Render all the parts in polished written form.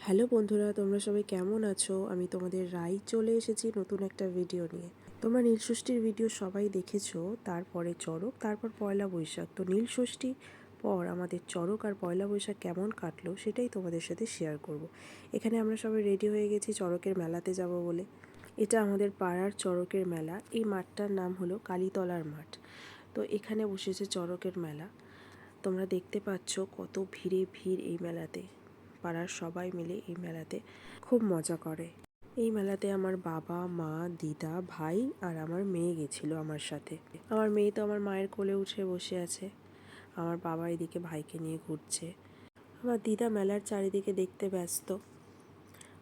Hello বন্ধুরা, তোমরা সবাই কেমন আছো? আমি তোমাদের রাই চলে এসেছি নতুন একটা ভিডিও নিয়ে। তোমরা নীলষষ্ঠীর ভিডিও সবাই দেখেছো, তারপরে চড়ক, তারপর পয়লা বৈশাখ। তো নীলষষ্ঠী পর আমাদের চড়ক আর পয়লা বৈশাখ কেমন কাটলো সেটাই তোমাদের সাথে শেয়ার করব। এখানে আমরা সবাই রেডি হয়ে গেছি চড়কের মেলাতে যাব বলে। এটা আমাদের পাড়ার চড়কের মেলা। এই মাঠটার নাম হলো কালীতলার মাঠ। তো এখানে বসেছে চড়কের মেলা। তোমরা দেখতে পাচ্ছ কত ভিড়ে ভিড় এই মেলাতে। পাড়ার সবাই মিলে এই মেলাতে খুব মজা করে। এই মেলাতে আমার বাবা, মা, দিদা, ভাই আর আমার মেয়ে গেছিল আমার সাথে। আমার মেয়ে তো আমার মায়ের কোলে উঠে বসে আছে। আমার বাবা এদিকে ভাইকে নিয়ে ঘুরছে। আমার দিদা মেলার চারিদিকে দেখতে ব্যস্ত।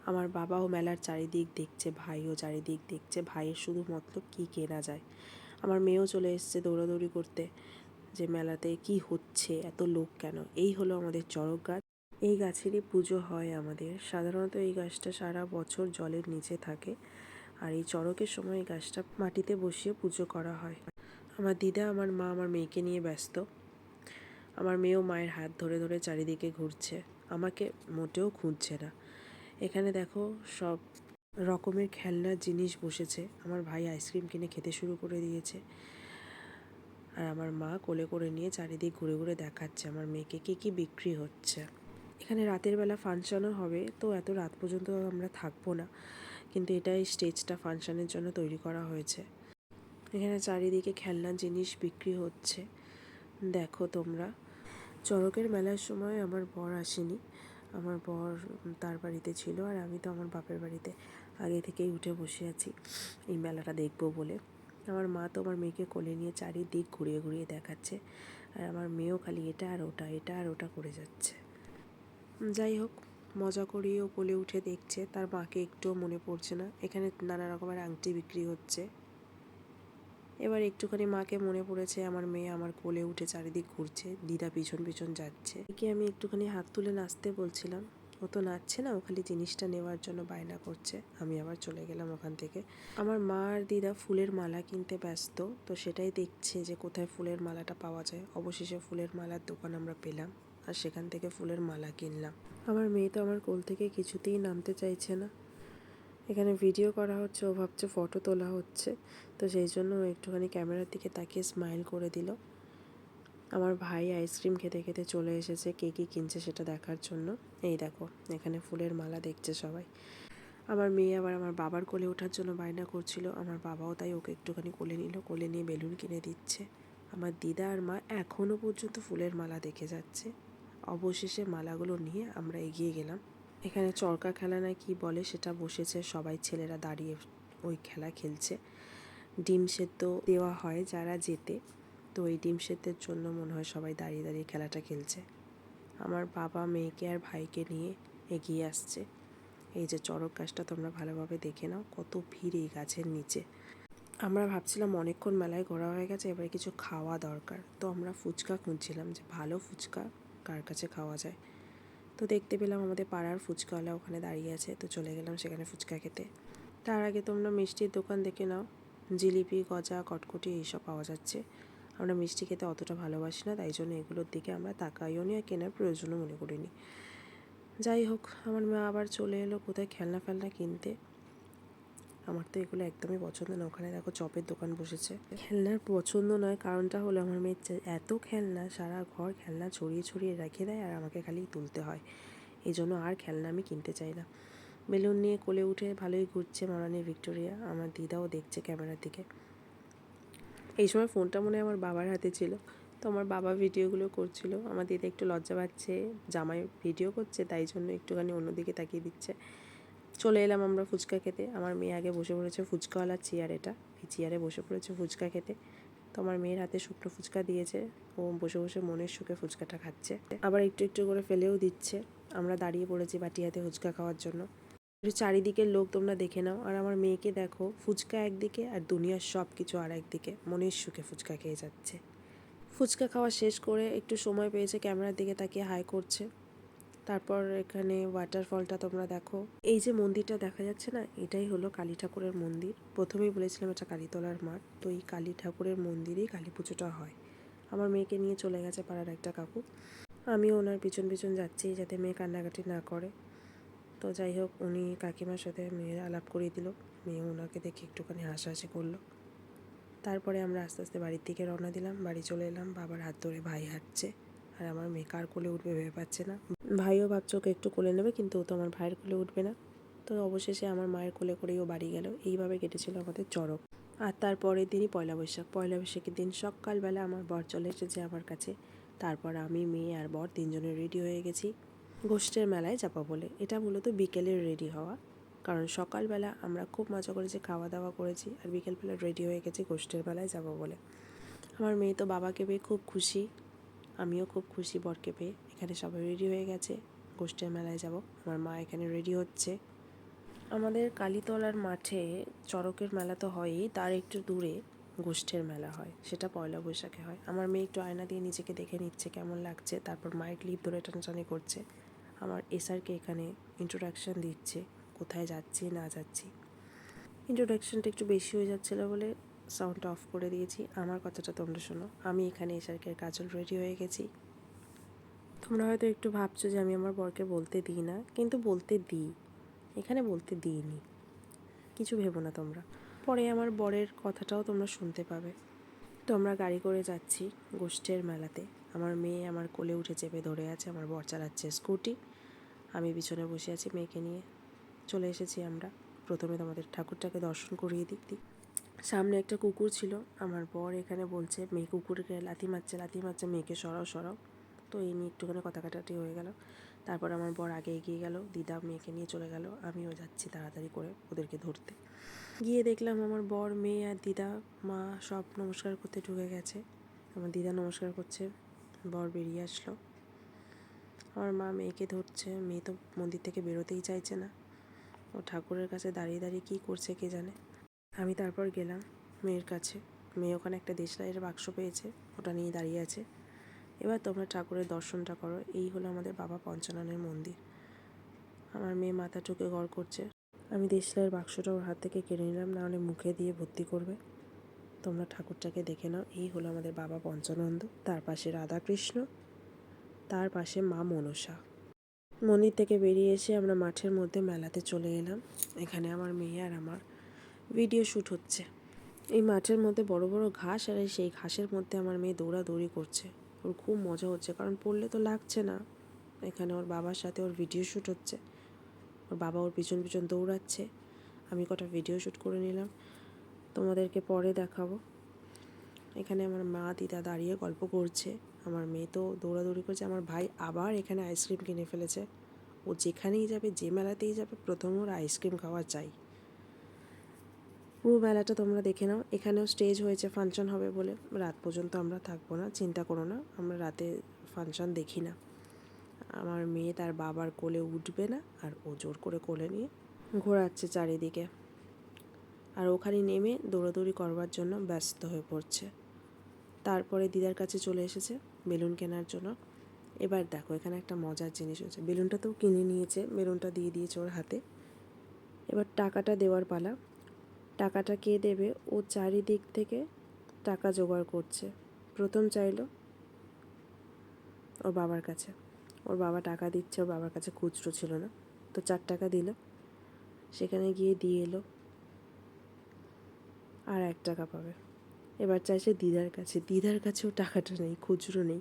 আমার বাবাও মেলার চারিদিক দেখছে, ভাইও চারিদিক দেখছে। ভাইয়ের শুধু মতলব কি কেনা যায়। আমার মেয়েও চলে এসছে দৌড়াদৌড়ি করতে, যে মেলাতে কি হচ্ছে, এত লোক কেন। এই হলো আমাদের চড়ক গাছ। এই গাছেরই পুজো হয় আমাদের। সাধারণত এই গাছটা সারা বছর জলের নিচে থাকে, আর এই চড়কের সময় এই গাছটা মাটিতে বসিয়ে পুজো করা হয়। আমার দিদা, আমার মা আমার মেয়েকে নিয়ে ব্যস্ত। আমার মেয়েও মায়ের হাত ধরে ধরে চারিদিকে ঘুরছে, আমাকে মোটেও খুঁজছে না। এখানে দেখো সব রকমের খেলনার জিনিস বসেছে। আমার ভাই আইসক্রিম কিনে খেতে শুরু করে দিয়েছে, আর আমার মা কোলে করে নিয়ে চারিদিক ঘুরে ঘুরে দেখাচ্ছে আমার মেয়েকে কী কী বিক্রি হচ্ছে। এখানে রাতের বেলা ফাংশনও হবে, তো এত রাত পর্যন্ত আমরা থাকবো না, কিন্তু এটাই স্টেজটা ফাংশনের জন্য তৈরি করা হয়েছে। এখানে চারিদিকে খেলনার জিনিস বিক্রি হচ্ছে, দেখো তোমরা। চড়কের মেলার সময় আমার বর আসেনি। আমার বর তার বাড়িতে ছিল, আর আমি তো আমার বাপের বাড়িতে আগে থেকেই উঠে বসে আছি এই মেলাটা দেখবো বলে। আমার মা তো আমার মেয়েকে কোলে নিয়ে চারিদিক ঘুরিয়ে ঘুরিয়ে দেখাচ্ছে, আর আমার মেয়েও খালি এটা আর ওটা, এটা আর ওটা করে যাচ্ছে। যাই হোক, মজা করিয়েও কোলে উঠে দেখছে, তার মাকে একটুও মনে পড়ছে না। এখানে নানা রকমের আংটি বিক্রি হচ্ছে। এবার একটুখানি মাকে মনে পড়েছে, আমার মেয়ে আমার কোলে উঠে চারিদিক ঘুরছে, দিদা পিছন পিছন যাচ্ছে। একে আমি একটুখানি হাত তুলে নাচতে বলছিলাম, ও তো নাচছে না, ও খালি জিনিসটা নেওয়ার জন্য বায়না করছে। আমি আবার চলে গেলাম ওখান থেকে। আমার মা আর দিদা ফুলের মালা কিনতে ব্যস্ত, তো সেটাই দেখছে যে কোথায় ফুলের মালাটা পাওয়া যায়। অবশেষে ফুলের মালার দোকান আমরা পেলাম, আর সেখান থেকে ফুলের মালা কিনলাম। আমার মেয়ে তো আমার কোল থেকে কিছুতেই নামতে চাইছে না। এখানে ভিডিও করা হচ্ছে, ও ভাবছে ফটো তোলা হচ্ছে, তো সেই জন্য ও একটুখানি ক্যামেরার দিকে তাকিয়ে স্মাইল করে দিল। আমার ভাই আইসক্রিম খেতে খেতে চলে এসেছে কে কী কিনছে সেটা দেখার জন্য। এই দেখো, এখানে ফুলের মালা দেখছে সবাই। আমার মেয়ে আবার আমার বাবার কোলে ওঠার জন্য বায়না করছিল, আমার বাবাও তাই ওকে একটুখানি কোলে নিল, কোলে নিয়ে বেলুন কিনে দিচ্ছে। আমার দিদা আর মা এখনও পর্যন্ত ফুলের মালা দেখে যাচ্ছে। অবশেষে মালাগুলো নিয়ে আমরা এগিয়ে গেলাম। এখানে চরকা খেলা না কি বলে সেটা বসেছে, সবাই ছেলেরা দাঁড়িয়ে ওই খেলা খেলছে। ডিম সেদ্ধ দেওয়া হয় যারা জেতে, তো এই ডিম সেদ্ধের জন্য মনে হয় সবাই দাঁড়িয়ে দাঁড়িয়ে খেলাটা খেলছে। আমার বাবা মেয়েকে আর ভাইকে নিয়ে এগিয়ে আসছে। এই যে চড়ক গাছটা তোমরা ভালোভাবে দেখে নাও, কত ভিড় এই গাছের নিচে। আমরা ভাবছিলাম অনেকক্ষণ মেলায় ঘোরা হয়ে গেছে, এবারে কিছু খাওয়া দরকার। তো আমরা ফুচকা খুঁজছিলাম যে ভালো ফুচকা কার কাছে খাওয়া যায়। তো দেখতে পেলাম আমাদের পাড়ার ফুচকাওয়ালা ওখানে দাঁড়িয়ে আছে, তো চলে গেলাম সেখানে ফুচকা খেতে। তার আগে তোমরা মিষ্টির দোকান দেখে নাও, জিলিপি, গজা, কটকটি এইসব পাওয়া যাচ্ছে। আমরা মিষ্টি খেতে অতটা ভালোবাসি না, তাই জন্য এগুলোর দিকে আমরা তাকাইও নি আর কেনার প্রয়োজনও মনে করিনি। যাই হোক, আমার মা আবার চলে এলো কোথায় খেলনা ফেলনা কিনতে। আমার তো এগুলো একদমই পছন্দ না। ওখানে দেখো চপের দোকান বসেছে। খেলনার পছন্দ নয়, কারণটা হলো আমার মেয়ের এত খেলনা, সারা ঘর খেলনা ছড়িয়ে ছড়িয়ে রেখে দেয়, আর আমাকে খালি তুলতে হয়। এই জন্য আর খেলনা আমি কিনতে চাই না। বেলুন নিয়ে কোলে উঠে ভালোই ঘুরছে মহারানী ভিক্টোরিয়া। আমার দিদাও দেখছে ক্যামেরার দিকে। এই সময় ফোনটা মনে হয় আমার বাবার হাতে ছিল, তো আমার বাবা ভিডিওগুলো করছিল। আমার দিদা একটু লজ্জা পাচ্ছে, জামাই ভিডিও করছে, তাই জন্য একটুখানি অন্যদিকে তাকিয়ে দিচ্ছে। চলে এলাম আমরা ফুচকা খেতে। আমার মেয়ে আগে বসে পড়েছে ফুচকাওয়ালার চেয়ার, এটা এই চেয়ারে বসে পড়েছে ফুচকা খেতে। তো আমার মেয়ের হাতে শুকনো ফুচকা দিয়েছে, ও বসে বসে মনের সুখে ফুচকাটা খাচ্ছে, আবার একটু একটু করে ফেলেও দিচ্ছে। আমরা দাঁড়িয়ে পড়েছি বাটি হাতে ফুচকা খাওয়ার জন্য। চারিদিকের লোক তোমরা দেখে নাও, আর আমার মেয়েকে দেখো, ফুচকা একদিকে আর দুনিয়ার সব কিছু আর একদিকে, মনের সুখে ফুচকা খেয়ে যাচ্ছে। ফুচকা খাওয়া শেষ করে একটু সময় পেয়েছে, ক্যামেরার দিকে তাকিয়ে হাই করছে। তারপর এখানে ওয়াটারফলটা তোমরা দেখো। এই যে মন্দিরটা দেখা যাচ্ছে না, এটাই হলো কালী ঠাকুরের মন্দির। প্রথমেই বলেছিলাম এটা কালীতলার মাঠ, তো এই কালী ঠাকুরের মন্দিরেই কালী পুজোটা হয়। আমার মেয়েকে নিয়ে চলে গেছে পাড়ার একটা কাকু, আমিও ওনার পিছন পিছন যাচ্ছি যাতে মেয়ে কান্নাকাটি না করে। তো যাই হোক, উনি কাকিমার সাথে মেয়ের আলাপ করিয়ে দিল। মেয়ে ওনাকে দেখে একটুখানি হাসাহাসি করলো। তারপরে আমরা আস্তে আস্তে বাড়ির দিকে রওনা দিলাম। বাড়ি চলে এলাম, বাবার হাত ধরে ভাই হাঁটছে, আর আমার মেয়ে কার কোলে উঠবে ভেবে পাচ্ছে না। ভাইও ভাবছে ওকে একটু কোলে নেবে, কিন্তু ও তো আমার ভাইয়ের কোলে উঠবে না। তো অবশেষে আমার মায়ের কোলে করেই ও বাড়ি গেল। এইভাবে কেটেছিল আমাদের চড়ক। আর তারপরের দিনই পয়লা বৈশাখ। পয়লা বৈশাখের দিন সকালবেলা আমার বর চলে এসেছে আমার কাছে। তারপর আমি, মেয়ে আর বর তিনজনে রেডি হয়ে গেছি গোষ্ঠের মেলায় যাবো বলে। এটা মূলত বিকেলের রেডি হওয়া, কারণ সকালবেলা আমরা খুব মজা করেছি, খাওয়া দাওয়া করেছি, আর বিকেলবেলা রেডি হয়ে গেছি গোষ্ঠের মেলায় যাবো বলে। আমার মেয়ে তো বাবাকে পেয়ে খুব খুশি, আমিও খুব খুশি বরকে পেয়ে। এখানে সবাই রেডি হয়ে গেছে, গোষ্ঠের মেলায় যাব। আমার মা এখানে রেডি হচ্ছে। আমাদের কালীতলার মাঠে চড়কের মেলা তো হয়ই, তার একটু দূরে গোষ্ঠের মেলা হয়, সেটা পয়লা বৈশাখে হয়। আমার মেয়ে একটু আয়না দিয়ে নিজেকে দেখে নিচ্ছে কেমন লাগছে, তারপর মায়ের ক্লিপ ধরে টানাটানি করছে। আমার এসআরকে এখানে ইন্ট্রোডাকশান দিচ্ছে, কোথায় যাচ্ছি না যাচ্ছি। ইন্ট্রোডাকশানটা একটু বেশি হয়ে যাচ্ছিলো বলে সাউন্ডটা অফ করে দিয়েছি। আমার কথাটা তোমরা শোনো। আমি এখানে এসআরকে কাজল রেডি হয়ে গেছি। তোমরা হয়তো একটু ভাবছো যে আমি আমার বরকে বলতে দিই না, কিন্তু বলতে দিই, এখানে বলতে দিইনি, কিছু ভেবো না তোমরা। পরে আমার বরের কথাটাও তোমরা শুনতে পাবে। তো আমরা গাড়ি করে যাচ্ছি গোষ্ঠের মেলাতে। আমার মেয়ে আমার কোলে উঠে চেপে ধরে আছে, আমার বর চালাচ্ছে স্কুটি, আমি পিছনে বসে আছি মেয়েকে নিয়ে। চলে এসেছি আমরা। প্রথমে তোমাদের ঠাকুরটাকে দর্শন করিয়ে দিই। সামনে একটা কুকুর ছিল, আমার বর এখানে বলছে মেয়ে কুকুরকে লাথি মারছে, মেয়েকে সরাও সরাও। তো এই নিয়ে একটুখানি কথা কাটাকাটি হয়ে গেল। তারপর আমার বর আগে এগিয়ে গেল, দিদা মেয়েকে নিয়ে চলে গেল, আমিও যাচ্ছি তাড়াতাড়ি করে ওদেরকে ধরতে। গিয়ে দেখলাম আমার বর, মেয়ে আর দিদা, মা সব নমস্কার করতে ঢুকে গেছে। আমার দিদা নমস্কার করছে, বর বেরিয়ে আসলো। আমার মা মেয়েকে ধরছে, মেয়ে তো মন্দির থেকে বেরোতেই চাইছে না, ও ঠাকুরের কাছে দাঁড়িয়ে দাঁড়িয়ে কী করছে কে জানে। আমি তারপর গেলাম মেয়ের কাছে। মেয়ে ওখানে একটা দেশলাইয়ের বাক্স পেয়েছে, ওটা নিয়ে দাঁড়িয়ে আছে। এবার তোমরা ঠাকুরের দর্শনটা করো। এই হলো আমাদের বাবা পঞ্চাননের মন্দির। আমার মেয়ে মাথা ঠুকে গড় করছে। আমি দেশলাইয়ের বাক্সটা ওর হাত থেকে কেড়ে নিলাম, নাহলে মুখে দিয়ে ভর্তি করবে। তোমরা ঠাকুরটাকে দেখে নাও। এই হলো আমাদের বাবা পঞ্চানন্দ, তার পাশে রাধাকৃষ্ণ, তার পাশে মা মনসা। মন্দির থেকে বেরিয়ে এসে আমরা মাঠের মধ্যে মেলাতে চলে এলাম। এখানে আমার মেয়ে আর আমার ভিডিও শ্যুট হচ্ছে। এই মাঠের মধ্যে বড় বড় ঘাস, আর সেই ঘাসের মধ্যে আমার মেয়ে দৌড়াদৌড়ি করছে। ওর খুব মজা হচ্ছে, কারণ পড়লে তো লাগছে না। এখানে ওর বাবার সাথে ওর ভিডিও শ্যুট হচ্ছে, ওর বাবা ওর পিছন পিছন দৌড়াচ্ছে। আমি কটা ভিডিও শ্যুট করে নিলাম, তোমাদেরকে পরে দেখাবো। এখানে আমার মা দিদা দাঁড়িয়ে গল্প করছে, আমার মেয়ে তো দৌড়াদৌড়ি করছে। আমার ভাই আবার এখানে আইসক্রিম কিনে ফেলেছে। ও যেখানেই যাবে, যে মেলাতেই যাবে, প্রথম ওর আইসক্রিম খাওয়া চাই। পুরো মেলাটা তোমরা দেখে নাও। এখানেও স্টেজ হয়েছে ফাংশন হবে বলে। রাত পর্যন্ত আমরা থাকবো না, চিন্তা করো না, আমরা রাতে ফাংশন দেখি না। আমার মেয়ে তার বাবার কোলে উঠবে না, আর ও জোর করে কোলে নিয়ে ঘোরাচ্ছে চারিদিকে, আর ওখানে নেমে দৌড়াদৌড়ি করবার জন্য ব্যস্ত হয়ে পড়ছে। তারপরে দিদার কাছে চলে এসেছে বেলুন কেনার জন্য। এবার দেখো এখানে একটা মজার জিনিস হচ্ছে, বেলুনটা তো কিনে নিয়েছে, বেলুনটা দিয়ে দিয়েছে ওর হাতে। এবার টাকাটা দেওয়ার পালা। টাকাটা কে দেবে, ও চারিদিক থেকে টাকা জোগাড় করছে। প্রথম চাইলো ওর বাবার কাছে, ওর বাবা টাকা দিচ্ছে, ওর বাবার কাছে খুচরো ছিল না, তো 4 টাকা দিল। সেখানে গিয়ে দিয়ে এলো, আর 1 টাকা পাবে। এবার চাইছে দিদার কাছে, দিদার কাছেও টাকাটা নেই, খুচরো নেই।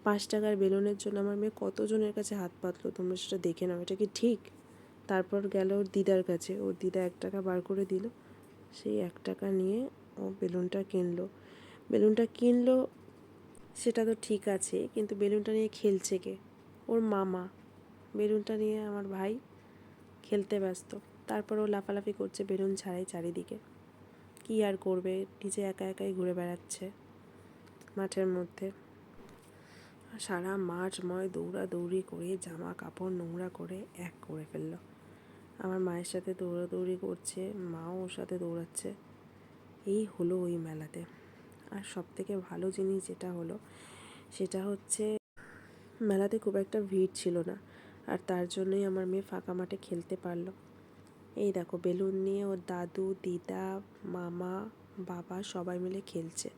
5 টাকার বেলুনের জন্য আমার মেয়ে কতজনের কাছে হাত পাতলো, তোমরা সেটা দেখে নাও। এটা কি ঠিক? তারপর গেল ওর দিদার কাছে, ওর দিদা 1 টাকা বার করে দিল। সেই 1 টাকা নিয়ে ও বেলুনটা কিনলো। বেলুনটা কিনলো সেটা তো ঠিক আছে, কিন্তু বেলুনটা নিয়ে খেলছে কে? ওর মামা। বেলুনটা নিয়ে আমার ভাই খেলতে ব্যস্ত। তারপর ও লাফালাফি করছে বেলুন ছাড়াই চারিদিকে। কী আর করবে, নিজে একা একাই ঘুরে বেড়াচ্ছে মাঠের মধ্যে। সারা মাঠময় দৌড়াদৌড়ি করে জামা কাপড় নোংরা করে এক করে ফেললো। আমার মায়ের সাথে দৌড়াদৌড়ি করছে, মাও ওর সাথে দৌড়াচ্ছে। এই হলো ওই মেলাতে। আর সবথেকে ভালো জিনিস যেটা হলো, সেটা হচ্ছে মেলাতে খুব একটা ভিড় ছিল না, আর তার জন্যই আমার মেয়ে ফাঁকা মাঠে খেলতে পারলো। এই দেখো বেলুন নিয়ে ওর দাদু, দিদা, মামা, বাবা সবাই মিলে খেলছে,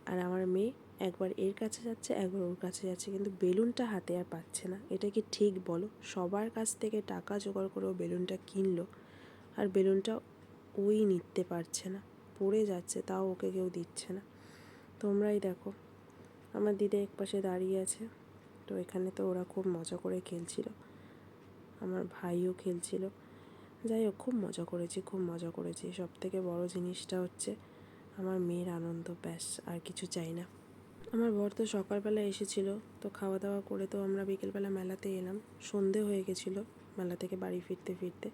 আর আমার মেয়ে একবার এর কাছে যাচ্ছে, একবার ওর কাছে যাচ্ছে, কিন্তু বেলুনটা হাতে আর পাচ্ছে না। এটা কি ঠিক বলো? সবার কাছ থেকে টাকা জোগাড় করে ও বেলুনটা কিনলো, আর বেলুনটা ওই নিতে পারছে না, পড়ে যাচ্ছে, তাও ওকে কেউ দিচ্ছে না। তোমরাই দেখো, আমার দিদা এক পাশে দাঁড়িয়ে আছে। তো এখানে তো ওরা খুব মজা করে খেলছিল, আমার ভাইও খেলছিল। যাই হোক, খুব মজা করেছি, খুব মজা করেছি। সব থেকে বড়ো জিনিসটা হচ্ছে আমার মেয়ের আনন্দ, ব্যাস, আর কিছু চাই না। আমার বর তো সকালবেলা এসেছিল, তো খাওয়া দাওয়া করে তো আমরা বিকেলবেলা মেলাতে এলাম। সন্ধে হয়ে গেছিলো মেলা থেকে বাড়ি ফিরতে ফিরতে।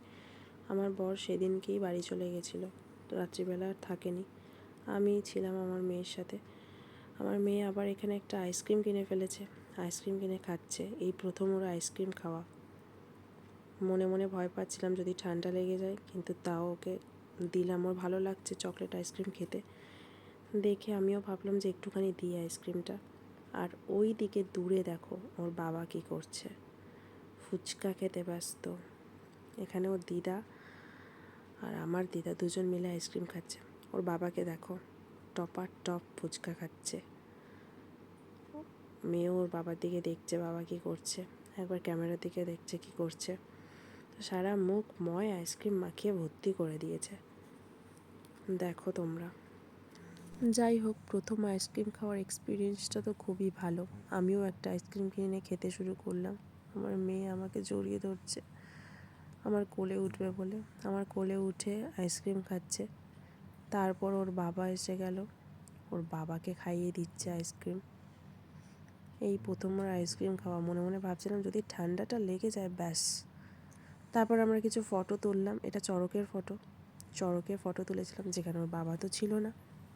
আমার বর সেদিনকেই বাড়ি চলে গেছিলো, তো রাত্রিবেলা আর থাকেনি। আমি ছিলাম আমার মেয়ের সাথে। আমার মেয়ে আবার এখানে একটা আইসক্রিম কিনে ফেলেছে, আইসক্রিম কিনে খাচ্ছে। এই প্রথম ওর আইসক্রিম খাওয়া। মনে মনে ভয় পাচ্ছিলাম যদি ঠান্ডা লেগে যায়, কিন্তু তাও ওকে দিলাম। ওর ভালো লাগছে চকলেট আইসক্রিম খেতে দেখে। আমিও ভাবলাম যে একটুখানি দিই আইসক্রিমটা। আর ওই দিকে দূরে দেখো ওর বাবা কী করছে, ফুচকা খেতে ব্যস্ত। এখানে ওর দিদা আর আমার দিদা দুজন মিলে আইসক্রিম খাচ্ছে। ওর বাবাকে দেখো, টপার টপ ফুচকা খাচ্ছে। মেয়েও ওর বাবার দিকে দেখছে বাবা কী করছে, একবার ক্যামেরার দিকে দেখছে কী করছে। সারা মুখ ময় আইসক্রিম মাখিয়ে ভর্তি করে দিয়েছে, দেখো তোমরা। যাই হোক, প্রথম আইসক্রিম খাওয়ার এক্সপিরিয়েন্সটা তো খুবই ভালো। আমিও একটা আইসক্রিম কিনে খেতে শুরু করলাম। আমার মেয়ে আমাকে জড়িয়ে ধরছে আমার কোলে উঠবে বলে। আমার কোলে উঠে আইসক্রিম খাচ্ছে। তারপর ওর বাবা এসে গেল, ওর বাবাকে খাইয়ে দিচ্ছে আইসক্রিম। এই প্রথমবার আইসক্রিম খাওয়া। মনে মনে ভাবছিলাম যদি ঠান্ডাটা লেগে যায় ব্যাস। তারপর আমরা কিছু ফটো তুললাম। এটা চড়কের ফটো তুলেছিলাম, যেখানে ওর বাবা তো ছিল না।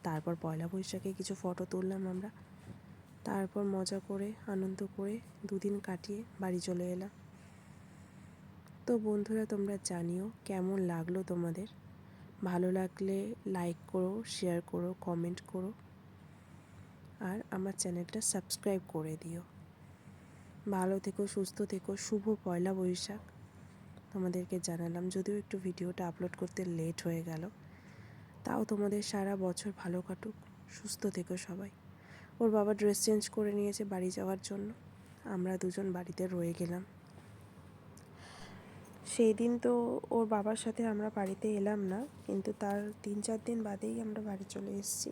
তারপর পয়লা বৈশাখে কিছু ফটো তুললাম আমরা। তারপর মজা করে আনন্দ করে দুদিন কাটিয়ে বাড়ি চলে এলাম। তো বন্ধুরা, তোমরা জানিও কেমন লাগলো তোমাদের। ভালো লাগলে লাইক করো, শেয়ার করো, কমেন্ট করো, আর আমার চ্যানেলটা সাবস্ক্রাইব করে দিও। ভালো থেকো, সুস্থ থেকো। শুভ পয়লা বৈশাখ তোমাদেরকে জানালাম, যদিও একটু ভিডিওটা আপলোড করতে লেট হয়ে গেল। তাও তোমাদের সারা বছর ভালো কাটুক, সুস্থ থেকো সবাই। ওর বাবা ড্রেস চেঞ্জ করে নিয়েছে বাড়ি যাওয়ার জন্য। আমরা দুজন বাড়িতে রয়ে গেলাম। সেই দিন তো ওর বাবার সাথে আমরা বাড়িতে এলাম না, কিন্তু তার 3-4 দিন বাদেই আমরা বাড়ি চলে এসেছি।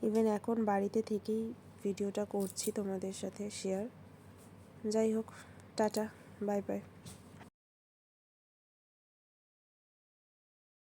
ইভেন এখন বাড়িতে থেকেই ভিডিওটা করছি তোমাদের সাথে শেয়ার। যাই হোক, টাটা, বাই বাই।